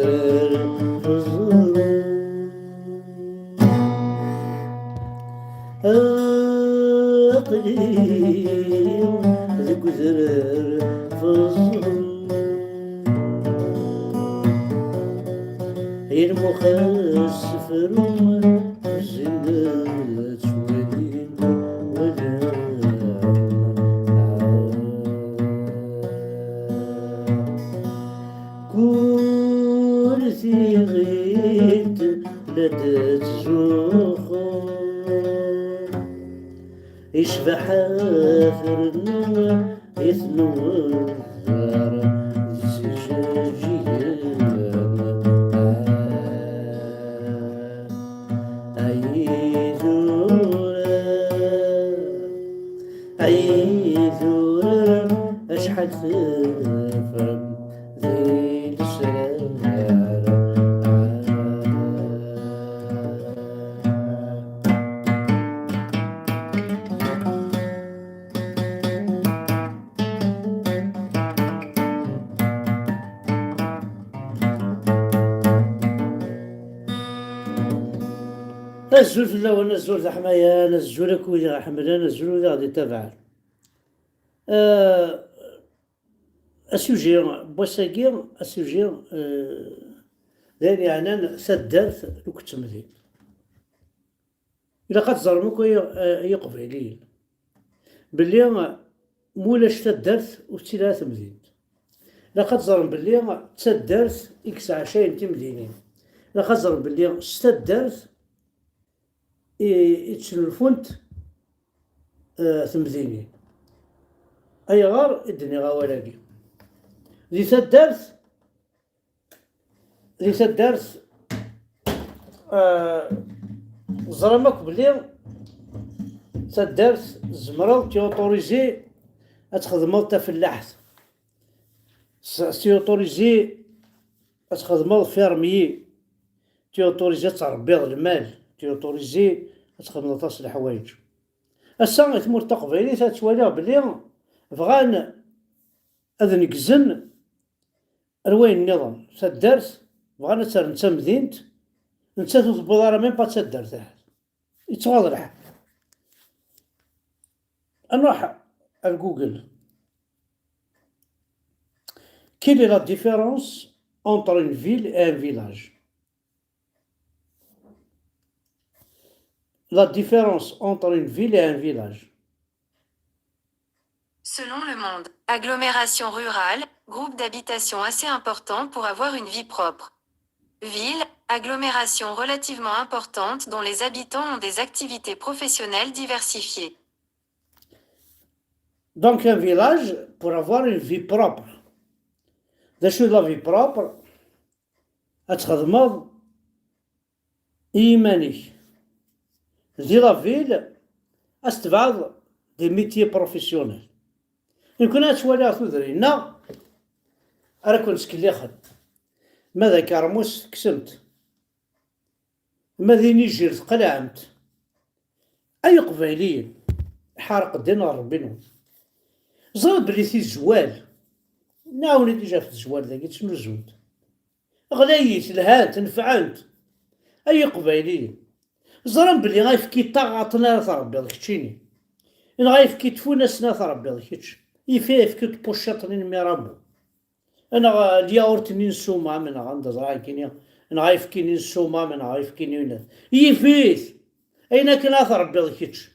وزرار في الظلم أقليم ذك وزرار في الظلم المخاس فرما الزنات ولين ولا كرسي غيت لدات زخور يشبح آخر النور يثنور الثار زجاجيان أيذورا أشحال ثفرم ذي السرار الزول في الأول الزول ذا حماية الزول كوي ذا حملان الزول ذا غادي تابع السوجي بوساكي السوجي يعني أنا سدرت لو كنت مذيب إلا قد ظلموك هي قبيليين باللي مولاش تدرت وتسيلات مذيب إلا قد ظلم باللي تسدرت إكس عشاين تمدينين إلا قد ظلم باللي استدرت يتسلفونت ثمذيني أي غار الدنيا غاولاكي ذي تدرس زرمك بلي تدرس زمرض تيوتوريزي أتخدمو تا فلاحت تيوتوريزي أتخدمو فيرميي تيوتوريزي تربيض المال تيوتوريزي تخدم تصل الحوايج الساعة تمور تقبيلي تتواليها بلي بغان أذن كزن روين النظام تدرس بغانا تسر نتا مدينت نتا تطبض راه ميم با تدرت يتواضح نروح الجوجل Quelle est la différence entre une ville et un village? La différence entre une ville et un village. Selon Le Monde, agglomération rurale, groupe d'habitation assez important pour avoir une vie propre. Ville, agglomération relativement importante dont les habitants ont des activités professionnelles diversifiées. Donc un village pour avoir une vie propre. داشو لا في بروبر أتخدمض إيمانيك دي لا فيل أستبعد دي ميتي بروفيسيونيل يمكن أتوالي تدرينا أرا كون سكليخد ماذا كارموس كسمت ماذا نيجير تقلعمت أي قبايليين حارق الدين ربينهم زرد بلي تي الزوال ناولي ديجا في الزوال ذاك شنو زود غلايت لهانت نفعنت أي قبايليين زرم بلي غايفكي طاغطنا تربي كتشيني إن غايفكي تفونسنا تربي كتش يفيفكي تبوشطني ميرابو أنا الياورت نسوما من عند زرايكيني أنا غايفكي نسوما من غايفكي نينا يفيث أين كنا تربي كتش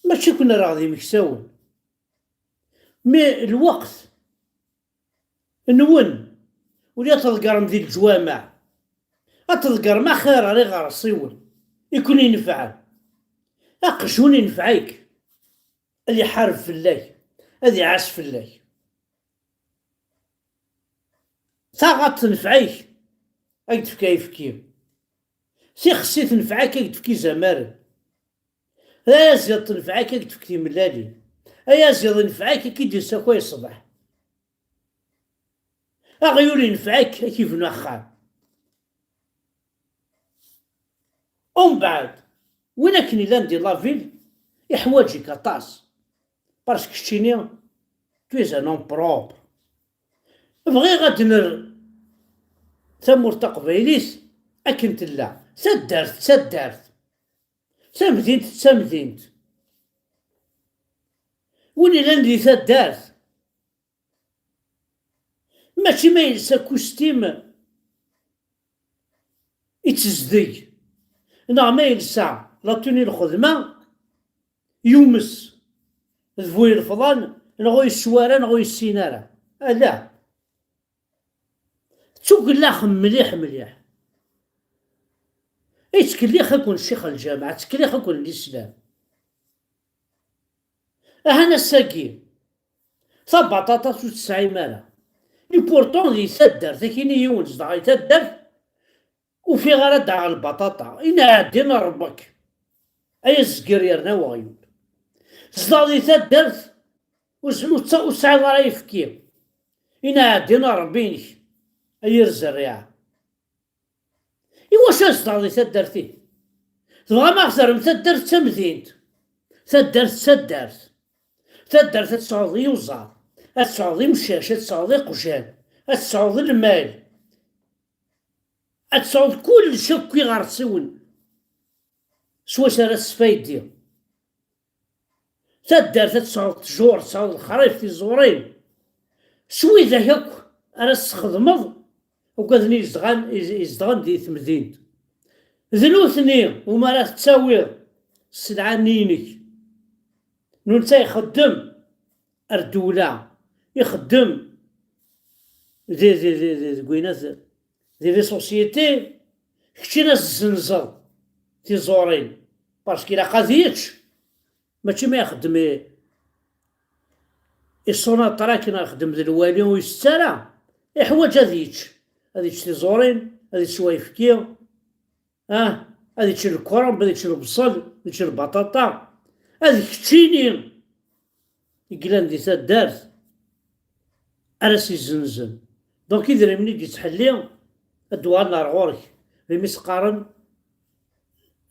ماشي كنا راضي مكساون مي الوقت نون ولا تذكر مذي الجوامع أتذكر ما خير علي غير الصيون يكون ينفع أقشون ينفعيك اللي حارب في الله هذي عاش في الله ثاغط تنفعيك أكد في كيف سي خصي تنفعك أكد في كي زمار لا زياد تنفعك أكد في كي ملالي أيا زياد ينفعك كي دير ساكوي الصباح أغيولي ينفعك كيف نخام ومن بعد وين كني لاندي لافيل يحواجك أطاس باسكو كشتيني تو ان بروبر بغي غاد ثمور تقبيليس أكن تلا سدارت سمدينت وين لان دي سدارت ماشي ما ينسى كوستيم يتزدي نا ما ينسى لا توني الخدمة يومس ذوي الفضان نغوي السوارة نغوي السينارة لا تقول مليح يتكليخ يكون شيخ الجامعة تكليخ يكون الإسلام أهنا الساقي بطاطا وتسعي مالا لي بورتون دي تدر ذاكيني يونس دغا تدر وفي غرض على البطاطا إنا عدينا ربك أي الزقريرنا وغيون زدادي تدرت وسعد راه يفكي إنا عدينا ربينك أي الزريعة إواش زدادي تدرتي تبغى ما خسر تدرت تمدينت تدرت تسعودي وزار تسعودي مشاش تسعودي قجان تسعودي المال تسعود كل شكي غير تسون سوا سارة السفايدي تسعود تجور تسعود الخريف في الزورين شوي ذاك راه تخدمض وكذني يزدغن دي تمدينت ذنوثني وما راه تساوي السلعة نينك نونتا يخدم الدولة يخدم دي كوينات دي سوسيتي كشي ناس الزنزر تيزورين باسكو إلا قاضيتش ماشي ما يخدم السوناطرا كيما يخدم ذا الوالي ويسترا يحواج هذيتش تيزورين هذيتش شوايفكيا هذيتش الكرنب هذيتش البصل هذيتش البطاطا هذيك تشيني يقلان دي تدارت أراسي زنزن دونك إذا مني تحلي الدوار نار غورك ميس قارن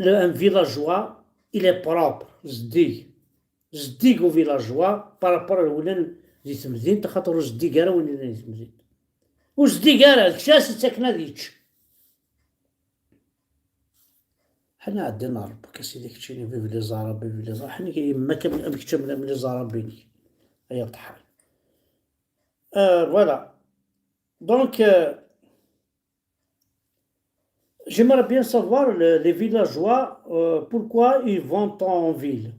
ان فيلاجوا إلي بروبر زديك و فيلاجوا بارابور الولان دي تمدين تخاطر زديك راه وين دي تمدين وزديك راه كشاس ساكنة ديتش حنا عندنا ربك اسيدي كتشيني في لي زارب حنا كيما كنكتب من لي زاربيني هيا بطحال فوالا دونك j'aimerais bien savoir les villageois pourquoi ils vont en ville.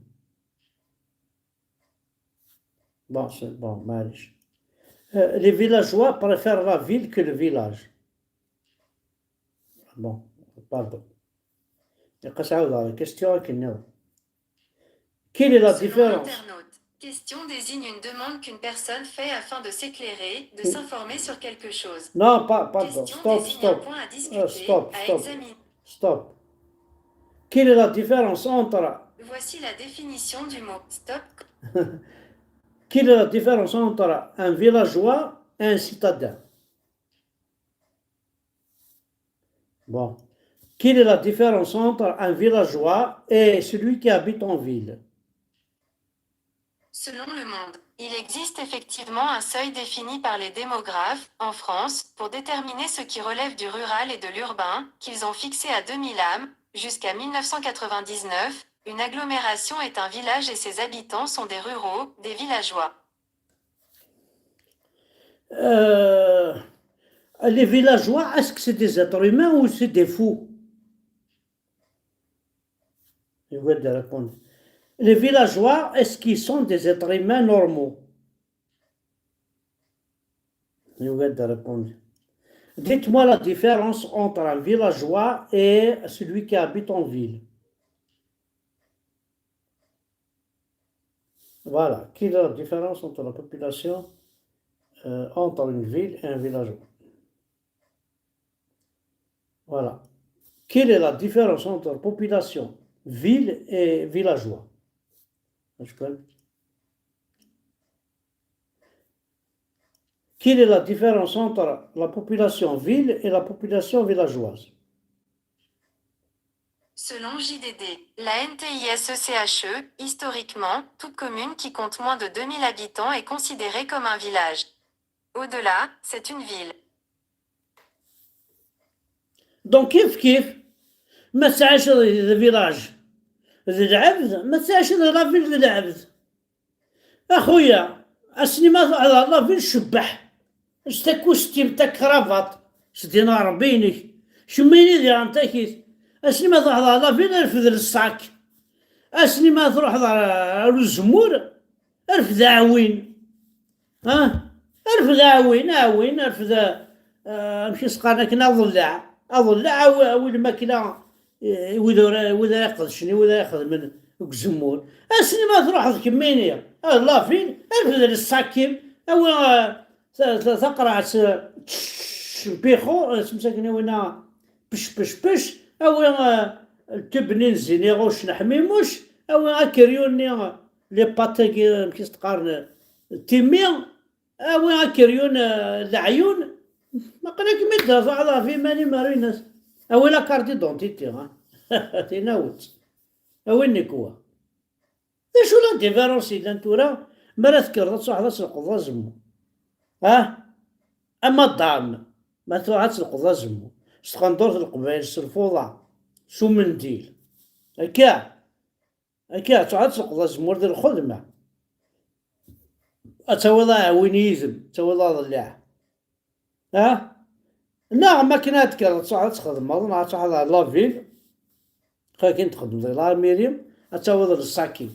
Bon, c'est bon, معليش. Les villageois préfèrent la ville que le village. Bon, pardon. La question quelle est la différence? Question désigne une demande qu'une personne fait afin de s'éclairer, de s'informer sur quelque chose. Non, pardon. Stop. Un point à discuter, à examiner. Stop. Quelle est la différence entre... Voici la définition du mot stop. Quelle est la différence entre un villageois et un citadin? Bon. Quelle est la différence entre un villageois et celui qui habite en ville? Selon Le Monde, il existe effectivement un seuil défini par les démographes, en France, pour déterminer ce qui relève du rural et de l'urbain, qu'ils ont fixé à 2000 âmes. Jusqu'à 1999, une agglomération est un village et ses habitants sont des ruraux, des villageois. Les villageois, est-ce que c'est des êtres humains ou c'est des fous? Je vais te répondre. Les villageois, est-ce qu'ils sont des êtres humains normaux? Je vais te répondre. Dites-moi la différence entre un villageois et celui qui habite en ville. Voilà. Quelle est la différence entre la population, entre une ville et un villageois? Voilà. Quelle est la différence entre la population, ville et villageois? Quelle est la différence entre la population ville et la population villageoise? Selon JDD, la NTISECHE, historiquement, toute commune qui compte moins de 2000 habitants est considérée comme un village. Au-delà, c'est une ville. دونك كيف ما تسعاش ذا فيلاج ذا العبد، ما تسعاش ذا لا فيل ذا العبد. اخويا السينما على لا فيل شبح، شتا كوستيم تا كرافات، شدينا ربينك شميني ديال انت كيس. السينما تروح لا فيل ارفد الصاك، السينما تروح للزمور ارفد عوين، ارفد عوين ارفد مشي سقانا كنا ضلع وين ماكله وإذا ياخذ شنو وإذا ياخذ من الزمور. السينما تروح كمينيا لا فين ارفد الساكيم او تقرا بيخو سمسكنا وين بش او تبني زينيغوش نحميموش او اكريون لي باتاكي كيس تقارن تيميا او اكريون العيون ما قالك مدها على في ماني ماريناس او لا كارتي دونتيتي تيناوت او النكوا شو لا ديفيرونسي لانتورا ما تذكر تصح تسرق زمو اما الضام ما تروح تسرق زمو سخندور القبائل الفوضى شو منديل هكا تروح تسرق زمو ديال الخدمه اتوضا وينيزم توضا ضلع لا ما كنا تذكر تصح تخدم ما تصح لا فيل كاين تخدم زي لا ميريم اتوضا الساكي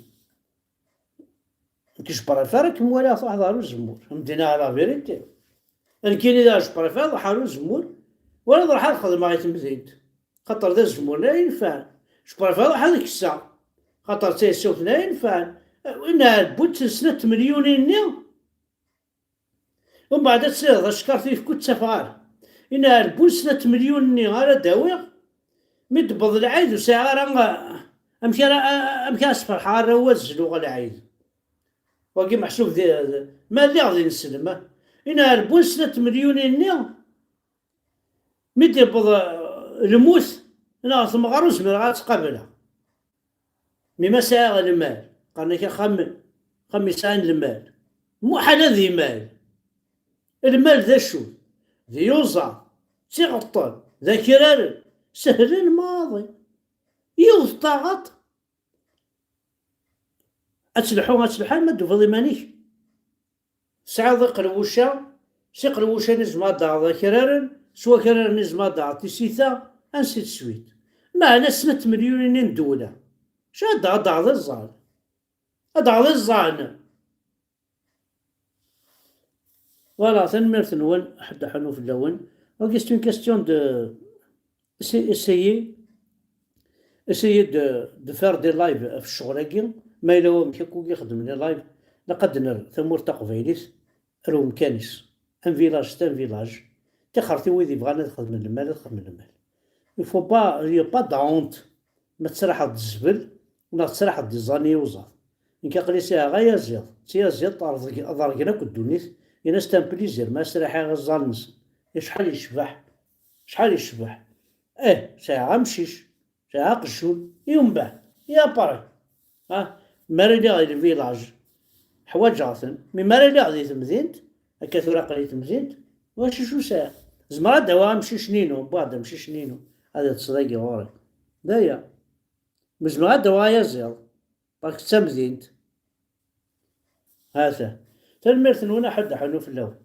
كيش بريفير موالي صح دارو الزمور مدينا على فيريتي كاين اذا بريفير حالو الزمور ولا راح نخدم غير تمزيد خاطر ذا الزمور لا ينفع بريفير هذيك الساعه خاطر تيسوف لا ينفع وين بوت سنة مليونين ومن بعد تصير شكرتي في كل سفار إن البول سنة مليون على داوي مدبض العيد وساعة راه أمشي أصفر حارة وزلو العيد وكي محسوب ذي ما اللي غادي نسلم إن البول سنة مليون مدبض الموت أنا ثم غروز من غاتقابلها مما ساعة المال قالنا كي خمس عن المال مو حال ذي مال المال ذا شو ذي يوزع سي غطان ذا كرار سهل الماضي يوضطغط أتلحان ما دوفضي مانيش سعى ذا قلوشا سي قلوشا نزما داع ذا كرار سوا كرار نزما داع تيسيتا أنسيت سويت معنا سنة مليونين دولة شاد ضاع ذا الزان ضاع ذا الزان Voilà, c'est une merci nous حتى حنو في اللون. Donc c'est une question de essayer de faire des lives في الشغل ما إلا هو مشى كوكي يخدم لي لايف لقد نر ثمور تقفيليس رو مكانيس ان فيلاج تاع فيلاج تخرتي ويدي بغانا تخدم المال تخدم المال. Il faut pas il y a pas d'honte ما تسرح الزبل ولا تسرح دي زاني وزاف. إن كان ساعة غير زياد سيا زياد أضرقنا كدونيس يناس تان بليزير ما سرح غزالنس شحال يشبح ساعة مشيش ساعة قشول يوم بعد يا بارك ماري غادي الفيلاج حوايج عاطن مي ماري غادي تمزينت هكا ثورا قليل تمزينت واش شو ساعة زمرا دوا مشي شنينو بعد مشي شنينو هذا تصدقي غوري دايا مزمرا دوا يا زياد راك تمزينت هذا تلميرث نونا حد حنو في اللون.